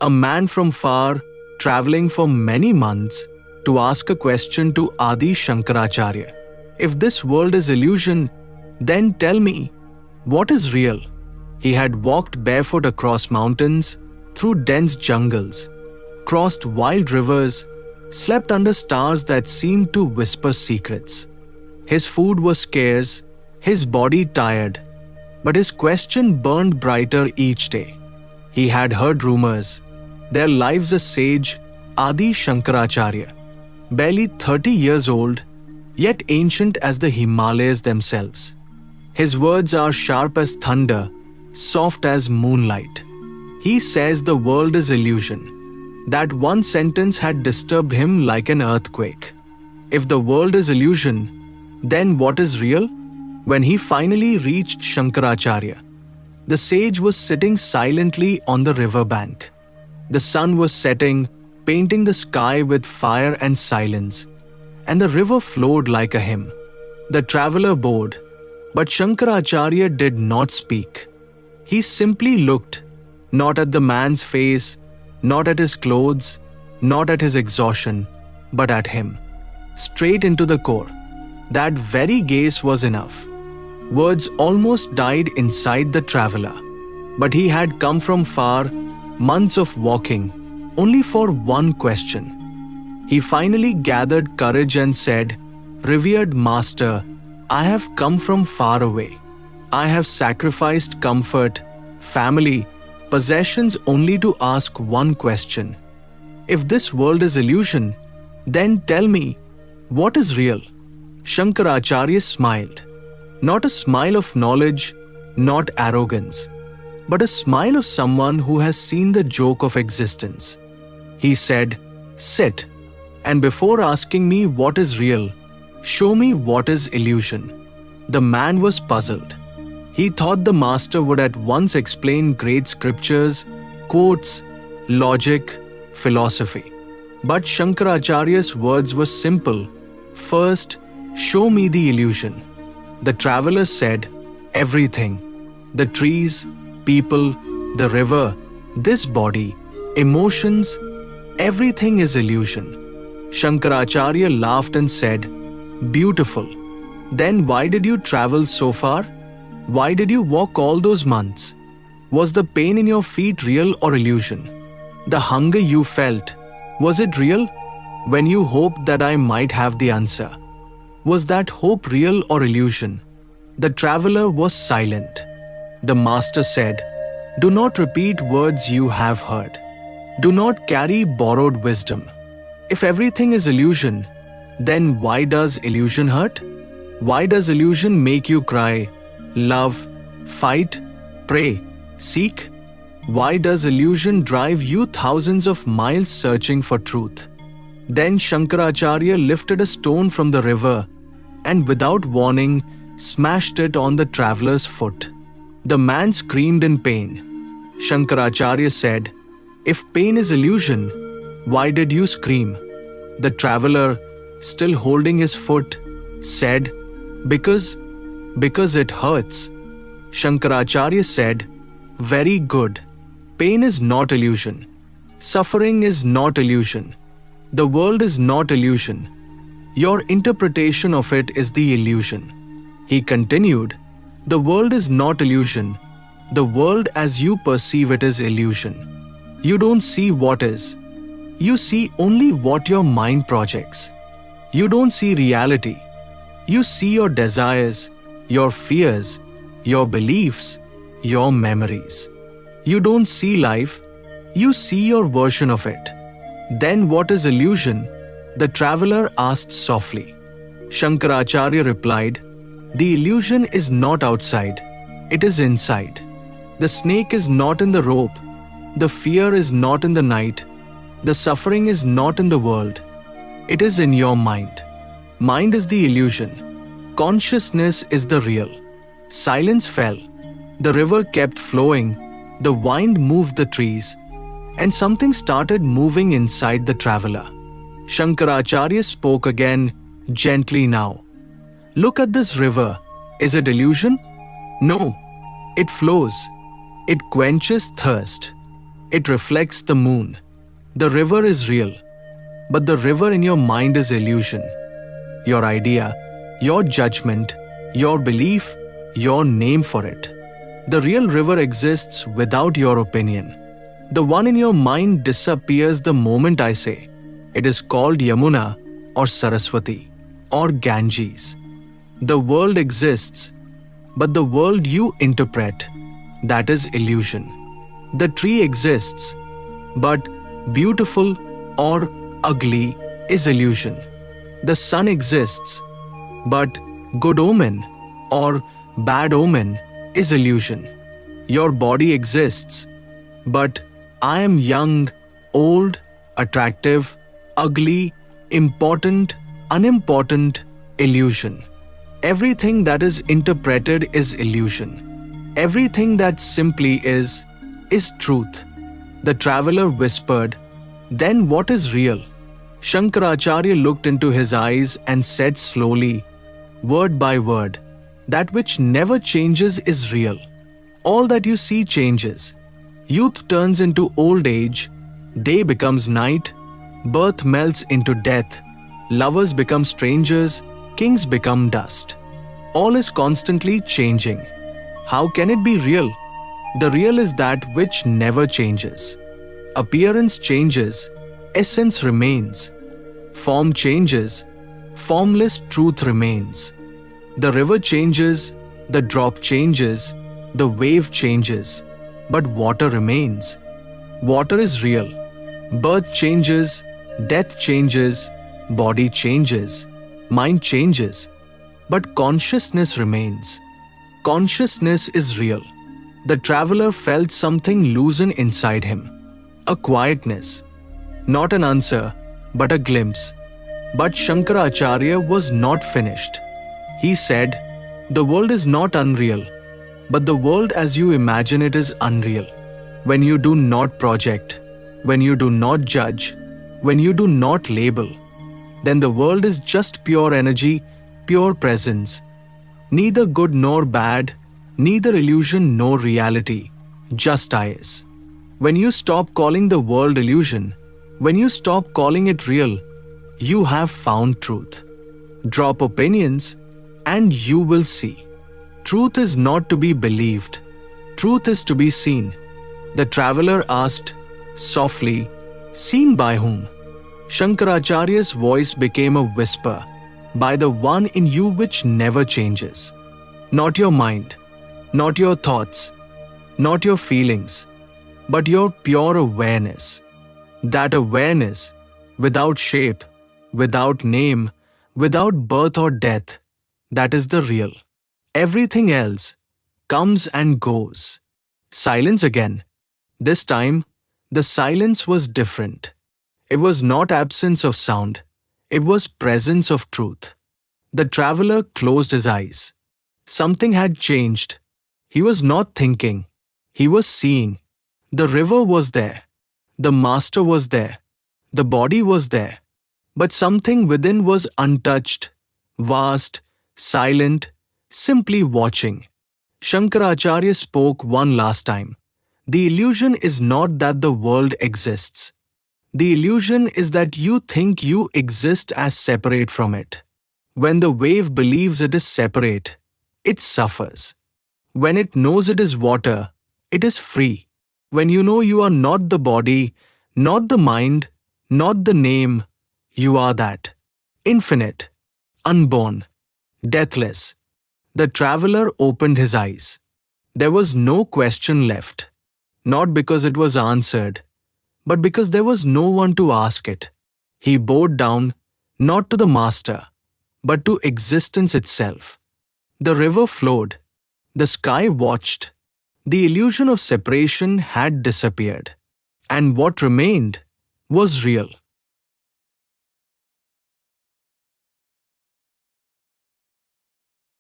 A man from far, traveling for many months to ask a question to Adi Shankaracharya. If this world is illusion, then tell me, what is real? He had walked barefoot across mountains, through dense jungles, crossed wild rivers, slept under stars that seemed to whisper secrets. His food was scarce, his body tired, but his question burned brighter each day. He had heard rumors. Their lives a sage, Adi Shankaracharya, barely 30 years old, yet ancient as the Himalayas themselves. His words are sharp as thunder, soft as moonlight. He says the world is illusion. That one sentence had disturbed him like an earthquake. If the world is illusion, then what is real? When he finally reached Shankaracharya, the sage was sitting silently on the river bank. The sun was setting, painting the sky with fire and silence, and the river flowed like a hymn. The traveler bowed, but Shankaracharya did not speak. He simply looked, not at the man's face, not at his clothes, not at his exhaustion, but at him, straight into the core. That very gaze was enough. Words almost died inside the traveler. But he had come from far, months of walking, only for one question. He finally gathered courage and said, "Revered Master, I have come from far away. I have sacrificed comfort, family, possessions only to ask one question. If this world is illusion, then tell me, what is real?" Shankaracharya smiled. Not a smile of knowledge, not arrogance, but a smile of someone who has seen the joke of existence. He said, "Sit, and before asking me what is real, show me what is illusion." The man was puzzled. He thought the master would at once explain great scriptures, quotes, logic, philosophy. But Shankaracharya's words were simple. "First, show me the illusion." The traveler said, "Everything. The trees, people, the river, this body, emotions, everything is illusion." Shankaracharya laughed and said, "Beautiful. Then why did you travel so far? Why did you walk all those months? Was the pain in your feet real or illusion? The hunger you felt, was it real? When you hoped that I might have the answer, was that hope real or illusion?" The traveler was silent. The master said, "Do not repeat words you have heard. Do not carry borrowed wisdom. If everything is illusion, then why does illusion hurt? Why does illusion make you cry, love, fight, pray, seek? Why does illusion drive you thousands of miles searching for truth?" Then Shankaracharya lifted a stone from the river and without warning smashed it on the traveler's foot. The man screamed in pain. Shankaracharya said, "If pain is illusion, why did you scream?" The traveler, still holding his foot, said, Because it hurts." Shankaracharya said, "Very good. Pain is not illusion. Suffering is not illusion. The world is not illusion. Your interpretation of it is the illusion." He continued, "The world is not illusion. The world as you perceive it is illusion. You don't see what is. You see only what your mind projects. You don't see reality. You see your desires, your fears, your beliefs, your memories. You don't see life. You see your version of it." "Then what is illusion?" the traveler asked softly. Shankaracharya replied, "The illusion is not outside. It is inside. The snake is not in the rope. The fear is not in the night. The suffering is not in the world. It is in your mind. Mind is the illusion. Consciousness is the real." Silence fell. The river kept flowing. The wind moved the trees. And something started moving inside the traveler. Shankaracharya spoke again, gently now. "Look at this river. Is it illusion? No. It flows. It quenches thirst. It reflects the moon. The river is real, but the river in your mind is illusion. Your idea, your judgment, your belief, your name for it. The real river exists without your opinion. The one in your mind disappears the moment I say. It is called Yamuna or Saraswati or Ganges. The world exists, but the world you interpret, that is illusion. The tree exists, but beautiful or ugly is illusion. The sun exists, but good omen or bad omen is illusion. Your body exists, but I am young, old, attractive, ugly, important, unimportant, illusion. Everything that is interpreted is illusion. Everything that simply is truth. The traveler whispered, "Then what is real?" Shankaracharya looked into his eyes and said slowly, word by word, "That which never changes is real. All that you see changes. Youth turns into old age, day becomes night, birth melts into death, lovers become strangers, kings become dust. All is constantly changing. How can it be real? The real is that which never changes. Appearance changes, essence remains. Form changes, formless truth remains. The river changes, the drop changes, the wave changes, but water remains. Water is real. Birth changes, death changes, body changes, mind changes, but consciousness remains. Consciousness is real. The traveler felt something loosen inside him. A quietness. Not an answer, but a glimpse. But Shankaracharya was not finished. He said, "The world is not unreal, but the world as you imagine it is unreal. When you do not project, when you do not judge, when you do not label, then the world is just pure energy, pure presence. Neither good nor bad, neither illusion nor reality, just eyes. When you stop calling the world illusion, when you stop calling it real, you have found truth. Drop opinions and you will see. Truth is not to be believed. Truth is to be seen." The traveler asked softly, "Seen by whom?" Shankaracharya's voice became a whisper, "By the one in you which never changes. Not your mind, not your thoughts, not your feelings, but your pure awareness. That awareness, without shape, without name, without birth or death, that is the real. Everything else comes and goes." Silence again. This time, the silence was different. It was not absence of sound. It was presence of truth. The traveler closed his eyes. Something had changed. He was not thinking. He was seeing. The river was there. The master was there. The body was there. But something within was untouched, vast, silent, simply watching. Shankaracharya spoke one last time. The illusion is not that the world exists. The illusion is that you think you exist as separate from it. When the wave believes it is separate, it suffers. When it knows it is water, it is free. When you know you are not the body, not the mind, not the name, you are that. Infinite, unborn, deathless. The traveler opened his eyes. There was no question left. Not because it was answered, but because there was no one to ask it. He bowed down, not to the master, but to existence itself. The river flowed. The sky watched. The illusion of separation had disappeared. And what remained was real.